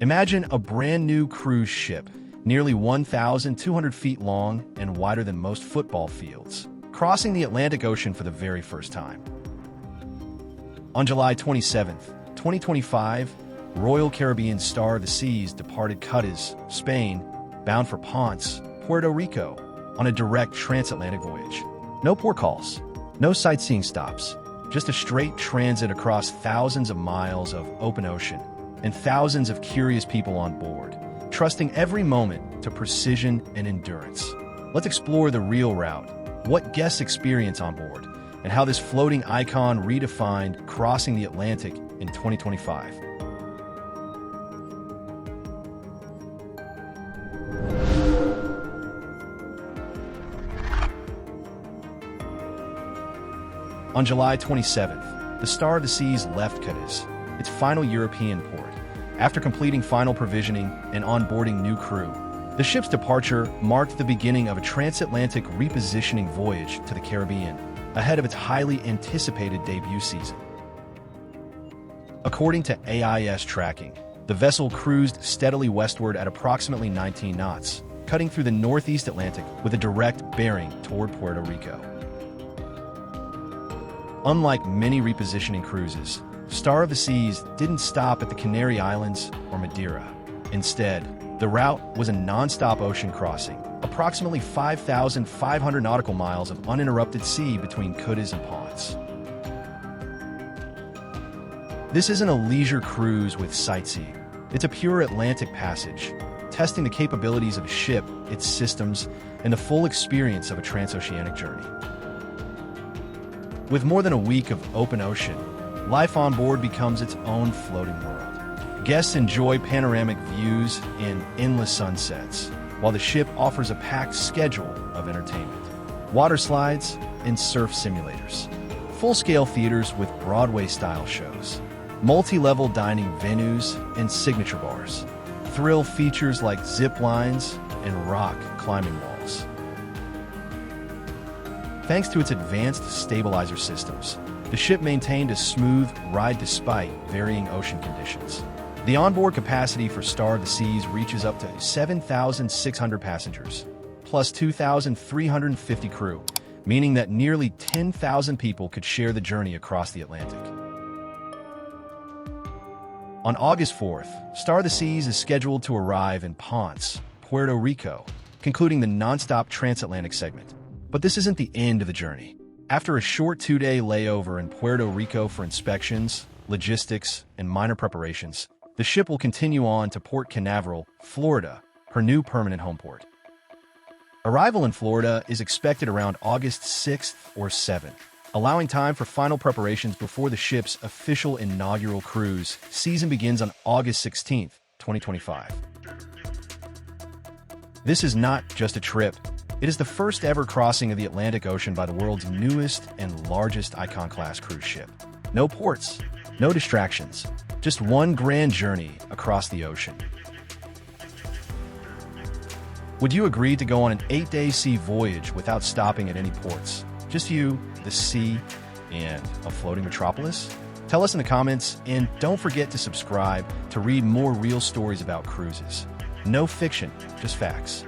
Imagine a brand new cruise ship, nearly 1,200 feet long and wider than most football fields, crossing the Atlantic Ocean for the very first time. On July 27, 2025, Royal Caribbean Star of the Seas departed Cádiz, Spain, bound for Ponce, Puerto Rico, on a direct transatlantic voyage. No port calls, no sightseeing stops, just a straight transit across thousands of miles of open ocean and thousands of curious people on board, trusting every moment to precision and endurance. Let's explore the real route, what guests experience on board, and how this floating icon redefined crossing the Atlantic in 2025. On July 27th, the Star of the Seas left Cádiz, its final European port. After completing final provisioning and onboarding new crew, the ship's departure marked the beginning of a transatlantic repositioning voyage to the Caribbean, ahead of its highly anticipated debut season. According to AIS tracking, the vessel cruised steadily westward at approximately 19 knots, cutting through the northeast Atlantic with a direct bearing toward Puerto Rico. Unlike many repositioning cruises, Star of the Seas didn't stop at the Canary Islands or Madeira. Instead, the route was a non-stop ocean crossing, approximately 5,500 nautical miles of uninterrupted sea between Cádiz and Ponce. This isn't a leisure cruise with sightseeing. It's a pure Atlantic passage, testing the capabilities of a ship, its systems, and the full experience of a transoceanic journey. With more than a week of open ocean, life on board becomes its own floating world. Guests enjoy panoramic views and endless sunsets, while the ship offers a packed schedule of entertainment. Water slides and surf simulators, full-scale theaters with Broadway-style shows, multi-level dining venues and signature bars, thrill features like zip lines and rock climbing walls. Thanks to its advanced stabilizer systems, the ship maintained a smooth ride despite varying ocean conditions. The onboard capacity for Star of the Seas reaches up to 7,600 passengers, plus 2,350 crew, meaning that nearly 10,000 people could share the journey across the Atlantic. On August 4th, Star of the Seas is scheduled to arrive in Ponce, Puerto Rico, concluding the non-stop transatlantic segment. But this isn't the end of the journey. After a short 2-day layover in Puerto Rico for inspections, logistics, and minor preparations, the ship will continue on to Port Canaveral, Florida, her new permanent home port. Arrival in Florida is expected around August 6th or 7th, allowing time for final preparations before the ship's official inaugural cruise season begins on August 16th, 2025. This is not just a trip. It is the first ever crossing of the Atlantic Ocean by the world's newest and largest Icon-class cruise ship. No ports, no distractions, just one grand journey across the ocean. Would you agree to go on an 8-day sea voyage without stopping at any ports? Just you, the sea, and a floating metropolis? Tell us in the comments, and don't forget to subscribe to read more real stories about cruises. No fiction, just facts.